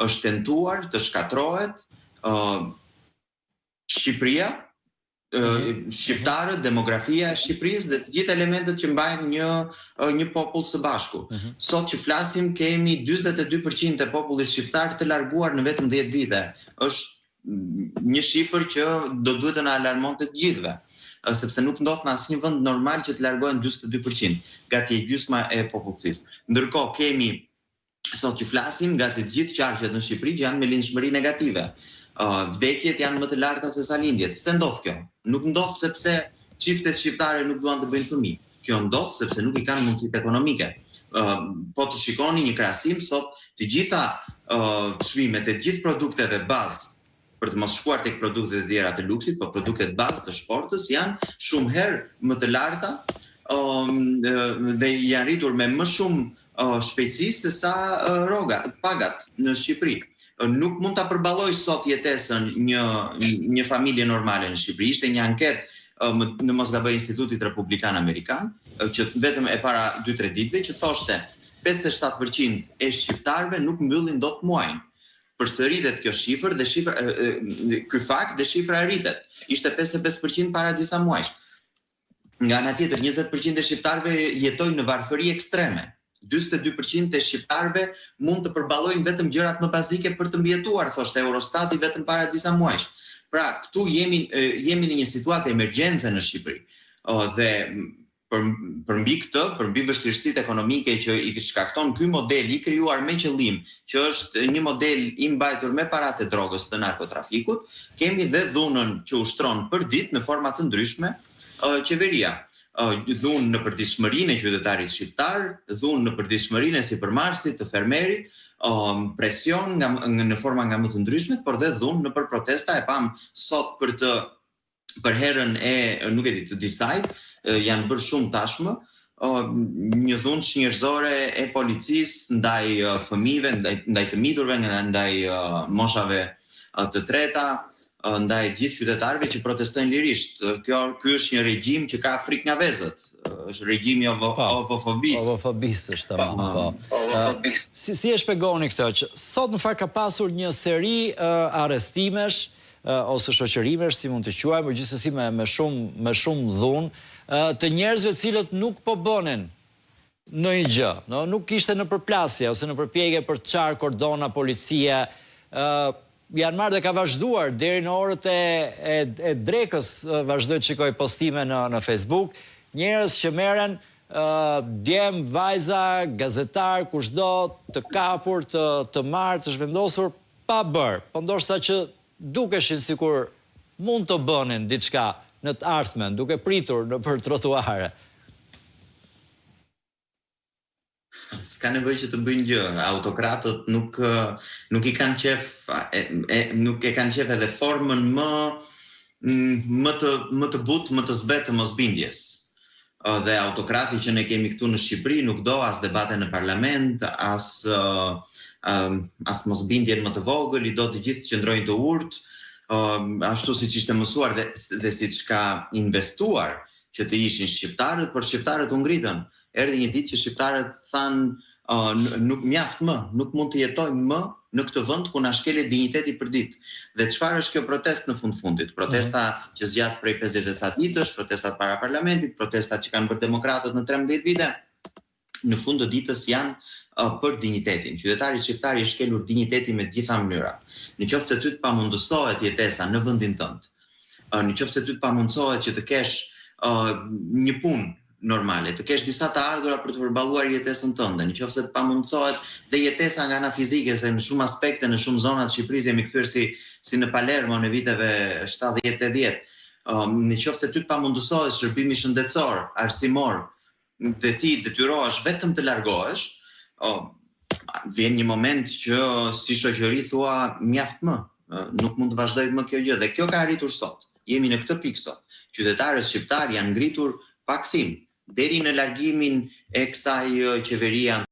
është tentuar të shkatrohet Shqipëria, shqiptarët, demografia e Shqipërisë dhe të gjithë elementet që mbajnë një popull së bashku. Sot që flasim kemi 42% e popullit shqiptar të larguar në vetëm 10 vite. Është një shifër që do duhet të na alarmonte të gjithëve, sepse nuk ndodh në asnjë vend normal që të largohen 42%, gati gjysma e popullsisë. Ndërkohë kemi sot që flasim gati të gjithë qarqet në Shqipëri që janë me lindshmëri negative. Vdekjet janë më të larta se sa lindjet. Pse ndodh kjo? Nuk ndodh sepse çiftet shqiptare nuk duan të bëjnë fëmijë. Kjo ndodh sepse nuk i kanë mundësitë ekonomike. Po të shikoni një krahasim sot, të gjitha çmimet e gjithë produkteve bazë, për të mos shkuar tek produktet e tjera të luksit, po produktet bazë të shportës janë shumë herë më të larta dhe janë rritur me më shumë shpejtësi se sa pagat në Shqipëri. Nuk mund ta përballoj sot jetesën një familje normale në Shqipëri. Ishte një anketë në mos gaboj Institutit Republikan Amerikan, që vetëm e para 2-3 ditëve që thoshte 57% e shqiptarëve nuk mbyllin dot muajin. Përsëritet kjo shifër dhe ky fakt dhe shifra rritet. Ishte 55% para disa muajsh. Nga ana tjetër 20% e shqiptarëve jetojnë në varfëri ekstreme. 42% e shqiptarëve mund të përballojnë vetëm gjërat më bazike për të mbijetuar, thoshte Eurostati vetëm para disa muajsh. Pra, këtu jemi në një situatë emergjence në Shqipëri. Dhe përmbi këtë, përmbi vështirësitë ekonomike që i shkakton ky model i krijuar me qëllim, që është një model i mbajtur me paratë e drogës të narkotrafikut, kemi dhe dhunën që ushtron për ditë në forma të ndryshme qeveria. Dhunë në përditshmërinë e qytetarit shqiptar, dhunë në përditshmërinë e sipërmarrësit, të fermerit, presion në forma nga më të ndryshmet, por dhe dhunë në për protesta. E pam sot për herën e nuk e di të disajt, janë bërë shumë tashmë, një dhunë njerëzore e policisë ndaj fëmijëve, ndaj të miturve, ndaj moshave të treta, ndaj gjithë qytetarëve që protestojnë lirisht. Ky është një regjim që ka frikë nga vezët. Është regjimi ovofobisë. Ovofobisë është tamam. Si e shpjegoni këtë që sot në fakt ka pasur një seri arrestimesh ose shoqërimesh, si mund të quajmë, por gjithsesi me shumë dhunë të njerëzve të cilët nuk po bënin ndonjë gjë, nuk ishte në përplasje ose në përpjekje për të çarë kordona policia. Janë marrë dhe ka vazhduar deri në orët e drekës, vazhdoj të shikoj postime në Facebook, njerëz që merren djem, vajza, gazetar, kushdo, të kapur, të marrë, të zhvendosur, pa bërë, po ndoshta që dukeshin sikur mund të bënin diçka në të ardhmen, duke pritur nëpër trotuare. S'ka nevojë që të bëjnë gjë. Autokratët nuk i kanë qef, nuk e kanë qef edhe formën më të butë, më të zbetë të mosbindjes. Dhe autokrati që ne kemi këtu në Shqipëri nuk do as debate në parlament, as mosbindjen më të vogël, i do të gjithë të qëndrojnë të urtë, ashtu siç ishte mësuar dhe siç ka investuar që të ishin shqiptarët, por shqiptarët u ngritën. Erdhi një ditë që shqiptarët thanë nuk mjaft më, nuk mund të jetojmë më në këtë vend ku na shkelet dinjiteti për ditë. Dhe çfarë është kjo protestë në fundit? Protesta që zgjat prej 50 ca ditësh, protestat para parlamentit, protestat që kanë bërë demokratët në 13 vite, në fund të ditës janë për dinjitetin. Qytetari shqiptar i shkelur dinjitetin me të gjitha mënyrat. Nëse ty të pamundësohet jetesa në vendin tënd, nëse ty të pamundësohet që të kesh një punë normale, të kesh disa të ardhura për të përballuar jetesën tënde, nëse të pamundësohet dhe jetesa nga ana fizike, se në shumë aspekte, në shumë zona të Shqipërisë jemi kthyer si në Palermo në viteve 70-80. Nëse ty të pamundësohet shërbimi shëndetësor, arsimor, dhe ti detyrohesh vetëm të largohesh, vjen një moment që si shoqëri thua mjaft më, nuk mund të vazhdoj më kjo gjë, dhe kjo ka arritur sot. Jemi në këtë pikë sot. Qytetarët shqiptar janë ngritur pa kthim deri në largimin e kësaj qeveria